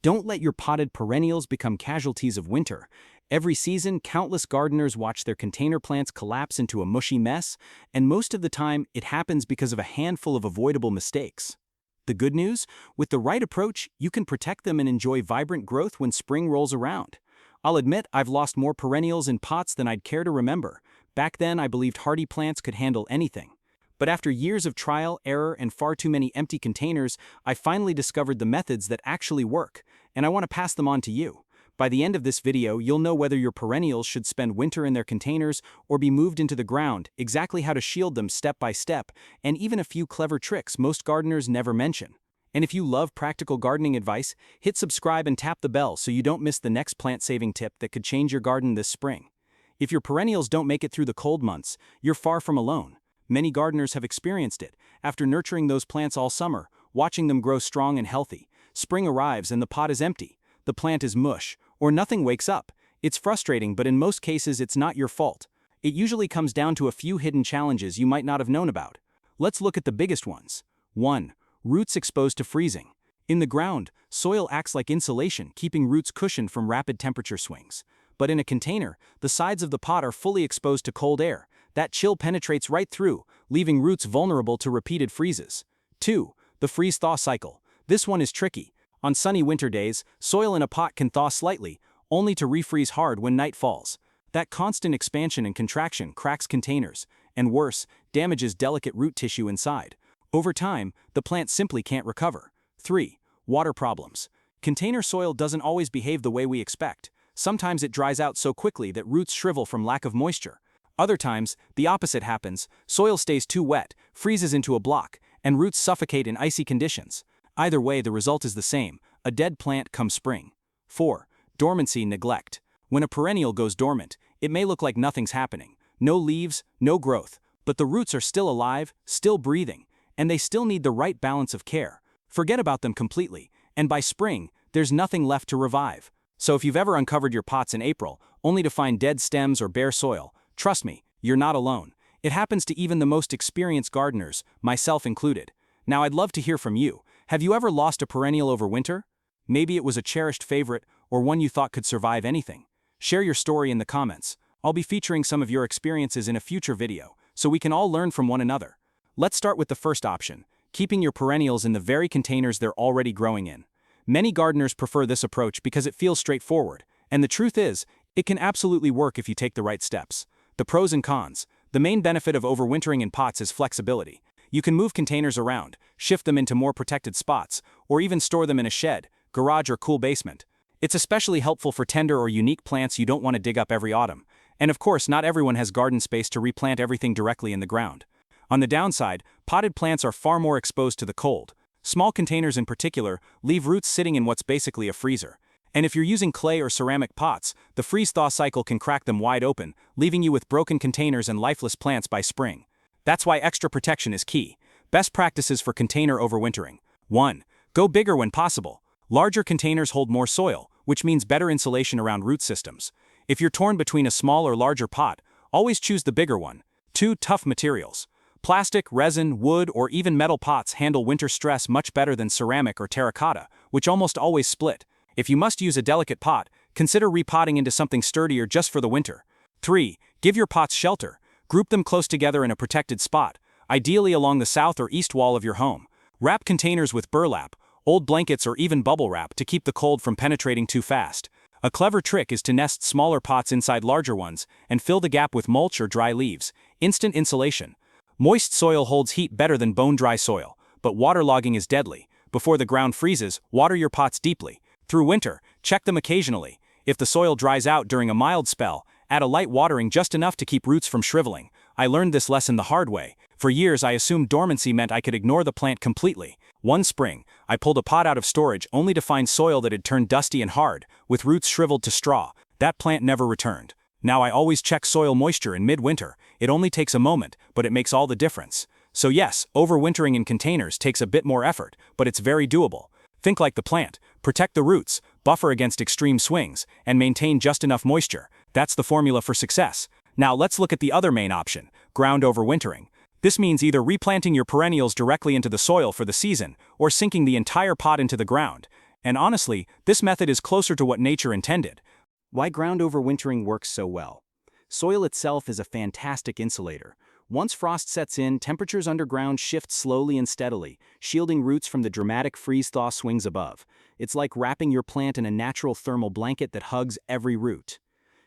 Don't let your potted perennials become casualties of winter. Every season, countless gardeners watch their container plants collapse into a mushy mess, and most of the time, it happens because of a handful of avoidable mistakes. The good news? With the right approach, you can protect them and enjoy vibrant growth when spring rolls around. I'll admit I've lost more perennials in pots than I'd care to remember. Back then, I believed hardy plants could handle anything. But after years of trial, error, and far too many empty containers, I finally discovered the methods that actually work, and I want to pass them on to you. By the end of this video, you'll know whether your perennials should spend winter in their containers or be moved into the ground, exactly how to shield them step by step, and even a few clever tricks most gardeners never mention. And if you love practical gardening advice, hit subscribe and tap the bell so you don't miss the next plant-saving tip that could change your garden this spring. If your perennials don't make it through the cold months, you're far from alone. Many gardeners have experienced it. After nurturing those plants all summer, watching them grow strong and healthy, spring arrives and the pot is empty. The plant is mush, or nothing wakes up. It's frustrating, but in most cases it's not your fault. It usually comes down to a few hidden challenges you might not have known about. Let's look at the biggest ones. 1. Roots exposed to freezing. In the ground, soil acts like insulation, keeping roots cushioned from rapid temperature swings. But in a container, the sides of the pot are fully exposed to cold air. That chill penetrates right through, leaving roots vulnerable to repeated freezes. 2. The freeze-thaw cycle. This one is tricky. On sunny winter days, soil in a pot can thaw slightly, only to refreeze hard when night falls. That constant expansion and contraction cracks containers, and worse, damages delicate root tissue inside. Over time, the plant simply can't recover. 3. Water problems. Container soil doesn't always behave the way we expect. Sometimes it dries out so quickly that roots shrivel from lack of moisture. Other times, the opposite happens. Soil stays too wet, freezes into a block, and roots suffocate in icy conditions. Either way, the result is the same: a dead plant come spring. 4. Dormancy neglect. When a perennial goes dormant, it may look like nothing's happening. No leaves, no growth, but the roots are still alive, still breathing, and they still need the right balance of care. Forget about them completely, and by spring, there's nothing left to revive. So if you've ever uncovered your pots in April, only to find dead stems or bare soil, trust me, you're not alone. It happens to even the most experienced gardeners, myself included. Now I'd love to hear from you. Have you ever lost a perennial over winter? Maybe it was a cherished favorite, or one you thought could survive anything. Share your story in the comments. I'll be featuring some of your experiences in a future video, so we can all learn from one another. Let's start with the first option: keeping your perennials in the very containers they're already growing in. Many gardeners prefer this approach because it feels straightforward, and the truth is, it can absolutely work if you take the right steps. The pros and cons. The main benefit of overwintering in pots is flexibility. You can move containers around, shift them into more protected spots, or even store them in a shed, garage, or cool basement. It's especially helpful for tender or unique plants you don't want to dig up every autumn. And of course, not everyone has garden space to replant everything directly in the ground. On the downside, potted plants are far more exposed to the cold. Small containers in particular leave roots sitting in what's basically a freezer. And if you're using clay or ceramic pots, the freeze-thaw cycle can crack them wide open, leaving you with broken containers and lifeless plants by spring. That's why extra protection is key. Best practices for container overwintering. 1. Go bigger when possible. Larger containers hold more soil, which means better insulation around root systems. If you're torn between a small or larger pot, always choose the bigger one. 2. Tough materials. Plastic, resin, wood, or even metal pots handle winter stress much better than ceramic or terracotta, which almost always split. If you must use a delicate pot, consider repotting into something sturdier just for the winter. 3. Give your pots shelter. Group them close together in a protected spot, ideally along the south or east wall of your home. Wrap containers with burlap, old blankets, or even bubble wrap to keep the cold from penetrating too fast. A clever trick is to nest smaller pots inside larger ones and fill the gap with mulch or dry leaves. Instant insulation. Moist soil holds heat better than bone-dry soil, but waterlogging is deadly. Before the ground freezes, water your pots deeply. Through winter, check them occasionally. If the soil dries out during a mild spell, add a light watering just enough to keep roots from shriveling. I learned this lesson the hard way. For years I assumed dormancy meant I could ignore the plant completely. One spring, I pulled a pot out of storage only to find soil that had turned dusty and hard, with roots shriveled to straw. That plant never returned. Now I always check soil moisture in midwinter. It only takes a moment, but it makes all the difference. So yes, overwintering in containers takes a bit more effort, but it's very doable. Think like the plant. Protect the roots, buffer against extreme swings, and maintain just enough moisture. That's the formula for success. Now let's look at the other main option: ground overwintering. This means either replanting your perennials directly into the soil for the season, or sinking the entire pot into the ground. And honestly, this method is closer to what nature intended. Why ground overwintering works so well? Soil itself is a fantastic insulator. Once frost sets in, temperatures underground shift slowly and steadily, shielding roots from the dramatic freeze-thaw swings above. It's like wrapping your plant in a natural thermal blanket that hugs every root.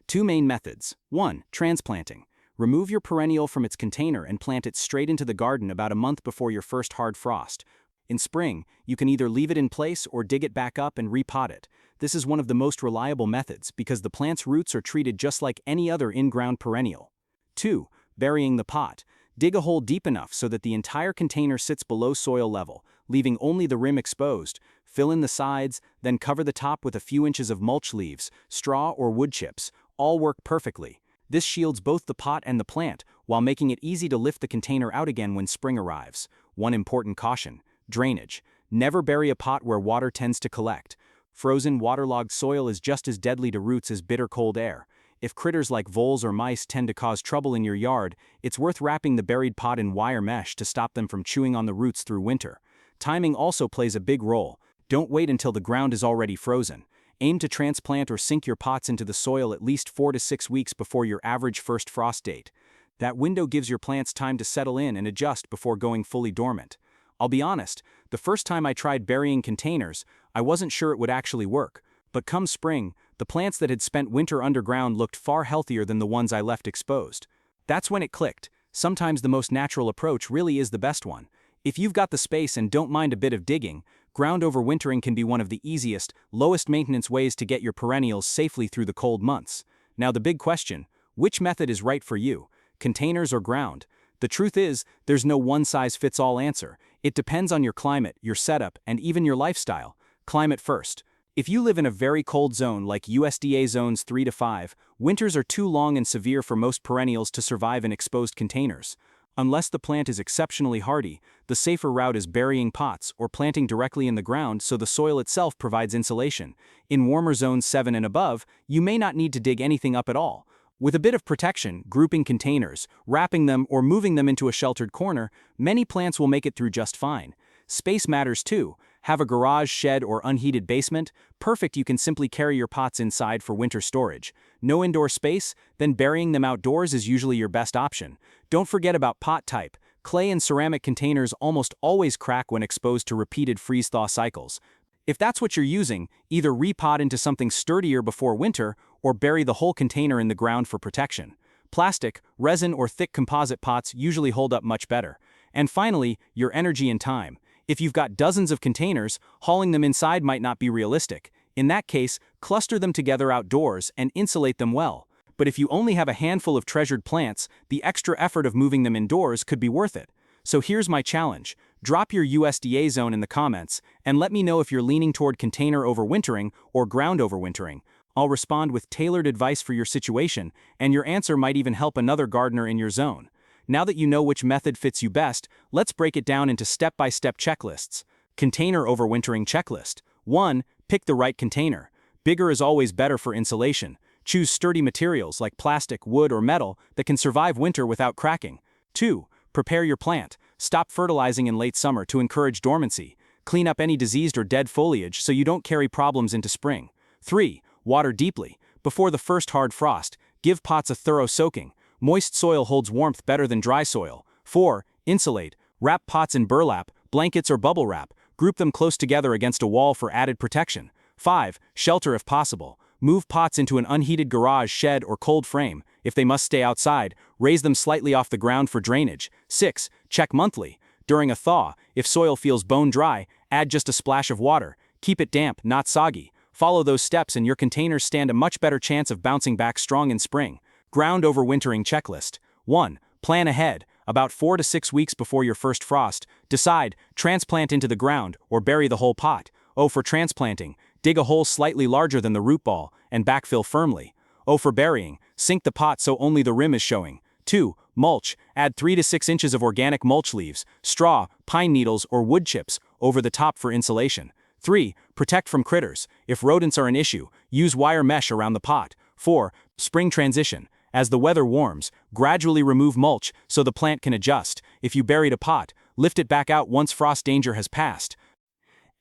Two main methods. 1. Transplanting. Remove your perennial from its container and plant it straight into the garden about a month before your first hard frost. In spring, you can either leave it in place or dig it back up and repot it. This is one of the most reliable methods because the plant's roots are treated just like any other in-ground perennial. 2. Burying the pot. Dig a hole deep enough so that the entire container sits below soil level, leaving only the rim exposed. Fill in the sides, then cover the top with a few inches of mulch leaves, straw or wood chips. All work perfectly. This shields both the pot and the plant, while making it easy to lift the container out again when spring arrives. One important caution: drainage. Never bury a pot where water tends to collect. Frozen, waterlogged soil is just as deadly to roots as bitter cold air. If critters like voles or mice tend to cause trouble in your yard, it's worth wrapping the buried pot in wire mesh to stop them from chewing on the roots through winter. Timing also plays a big role. Don't wait until the ground is already frozen. Aim to transplant or sink your pots into the soil at least 4 to 6 weeks before your average first frost date. That window gives your plants time to settle in and adjust before going fully dormant. I'll be honest, the first time I tried burying containers, I wasn't sure it would actually work. But come spring, the plants that had spent winter underground looked far healthier than the ones I left exposed. That's when it clicked. Sometimes the most natural approach really is the best one. If you've got the space and don't mind a bit of digging, ground overwintering can be one of the easiest, lowest maintenance ways to get your perennials safely through the cold months. Now the big question: which method is right for you? Containers or ground? The truth is, there's no one-size-fits-all answer. It depends on your climate, your setup, and even your lifestyle. Climate first. If you live in a very cold zone like USDA zones 3 to 5, winters are too long and severe for most perennials to survive in exposed containers. Unless the plant is exceptionally hardy, the safer route is burying pots or planting directly in the ground so the soil itself provides insulation. In warmer zones 7 and above, you may not need to dig anything up at all. With a bit of protection, grouping containers, wrapping them, or moving them into a sheltered corner, many plants will make it through just fine. Space matters too. Have a garage, shed, or unheated basement? Perfect, you can simply carry your pots inside for winter storage. No indoor space? Then burying them outdoors is usually your best option. Don't forget about pot type. Clay and ceramic containers almost always crack when exposed to repeated freeze-thaw cycles. If that's what you're using, either repot into something sturdier before winter, or bury the whole container in the ground for protection. Plastic, resin, or thick composite pots usually hold up much better. And finally, your energy and time. If you've got dozens of containers, hauling them inside might not be realistic. In that case, cluster them together outdoors and insulate them well. But if you only have a handful of treasured plants, the extra effort of moving them indoors could be worth it. So here's my challenge. Drop your USDA zone in the comments, and let me know if you're leaning toward container overwintering or ground overwintering. I'll respond with tailored advice for your situation, and your answer might even help another gardener in your zone. Now that you know which method fits you best, let's break it down into step-by-step checklists. Container overwintering checklist. 1. Pick the right container. Bigger is always better for insulation. Choose sturdy materials like plastic, wood, or metal that can survive winter without cracking. 2. Prepare your plant. Stop fertilizing in late summer to encourage dormancy. Clean up any diseased or dead foliage so you don't carry problems into spring. 3. Water deeply. Before the first hard frost, give pots a thorough soaking. Moist soil holds warmth better than dry soil. 4. Insulate. Wrap pots in burlap, blankets, or bubble wrap. Group them close together against a wall for added protection. 5. Shelter if possible. Move pots into an unheated garage, shed, or cold frame. If they must stay outside, raise them slightly off the ground for drainage. 6. Check monthly. During a thaw, if soil feels bone dry, add just a splash of water. Keep it damp, not soggy. Follow those steps and your containers stand a much better chance of bouncing back strong in spring. Ground overwintering checklist. 1. Plan ahead. About 4 to 6 weeks before your first frost, decide, transplant into the ground, or bury the whole pot. O for transplanting. Dig a hole slightly larger than the root ball, and backfill firmly. O for burying. Sink the pot so only the rim is showing. 2. Mulch. Add 3 to 6 inches of organic mulch leaves, straw, pine needles, or wood chips over the top for insulation. 3. Protect from critters. If rodents are an issue, use wire mesh around the pot. 4. Spring transition. As the weather warms, gradually remove mulch so the plant can adjust. If you buried a pot, lift it back out once frost danger has passed.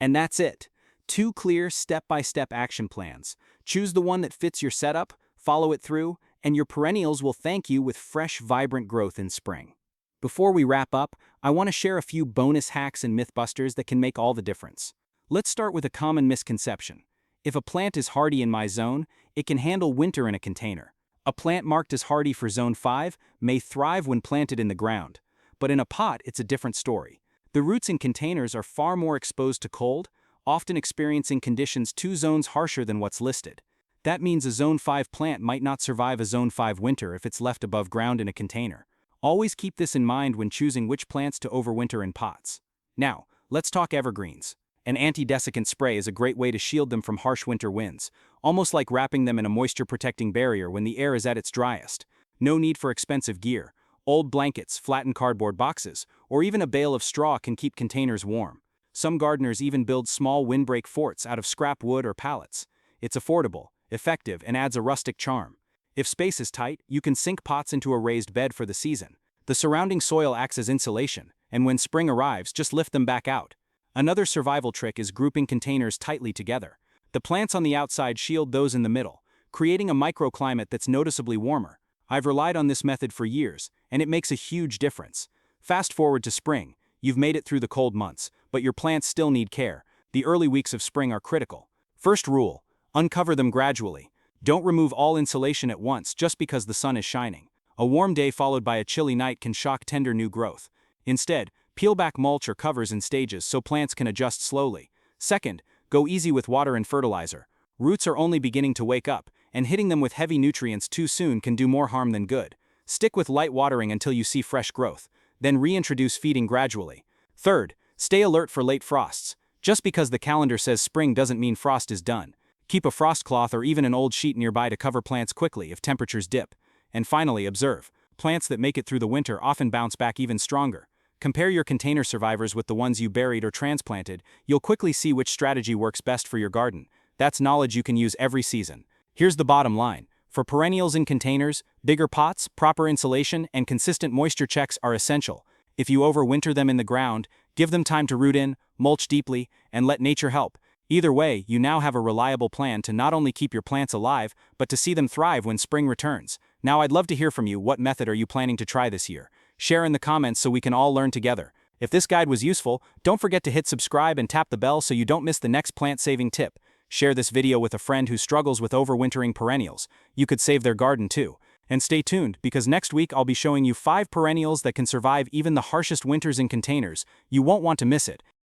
And that's it. 2 clear, step-by-step action plans. Choose the one that fits your setup, follow it through, and your perennials will thank you with fresh, vibrant growth in spring. Before we wrap up, I want to share a few bonus hacks and mythbusters that can make all the difference. Let's start with a common misconception. If a plant is hardy in my zone, it can handle winter in a container. A plant marked as hardy for Zone 5 may thrive when planted in the ground. But in a pot, it's a different story. The roots in containers are far more exposed to cold, often experiencing conditions 2 zones harsher than what's listed. That means a Zone 5 plant might not survive a Zone 5 winter if it's left above ground in a container. Always keep this in mind when choosing which plants to overwinter in pots. Now, let's talk evergreens. An anti-desiccant spray is a great way to shield them from harsh winter winds, almost like wrapping them in a moisture-protecting barrier when the air is at its driest. No need for expensive gear. Old blankets, flattened cardboard boxes, or even a bale of straw can keep containers warm. Some gardeners even build small windbreak forts out of scrap wood or pallets. It's affordable, effective, and adds a rustic charm. If space is tight, you can sink pots into a raised bed for the season. The surrounding soil acts as insulation, and when spring arrives, just lift them back out. Another survival trick is grouping containers tightly together. The plants on the outside shield those in the middle, creating a microclimate that's noticeably warmer. I've relied on this method for years, and it makes a huge difference. Fast forward to spring. You've made it through the cold months, but your plants still need care. The early weeks of spring are critical. First rule: uncover them gradually. Don't remove all insulation at once just because the sun is shining. A warm day followed by a chilly night can shock tender new growth. Instead, peel back mulch or covers in stages so plants can adjust slowly. Second, go easy with water and fertilizer. Roots are only beginning to wake up, and hitting them with heavy nutrients too soon can do more harm than good. Stick with light watering until you see fresh growth, then reintroduce feeding gradually. Third, stay alert for late frosts. Just because the calendar says spring doesn't mean frost is done. Keep a frost cloth or even an old sheet nearby to cover plants quickly if temperatures dip. And finally, observe. Plants that make it through the winter often bounce back even stronger. Compare your container survivors with the ones you buried or transplanted. You'll quickly see which strategy works best for your garden. That's knowledge you can use every season. Here's the bottom line. For perennials in containers, bigger pots, proper insulation, and consistent moisture checks are essential. If you overwinter them in the ground, give them time to root in, mulch deeply, and let nature help. Either way, you now have a reliable plan to not only keep your plants alive, but to see them thrive when spring returns. Now I'd love to hear from you. What method are you planning to try this year? Share in the comments so we can all learn together. If this guide was useful, don't forget to hit subscribe and tap the bell so you don't miss the next plant-saving tip. Share this video with a friend who struggles with overwintering perennials. You could save their garden too. And stay tuned, because next week I'll be showing you 5 perennials that can survive even the harshest winters in containers. You won't want to miss it.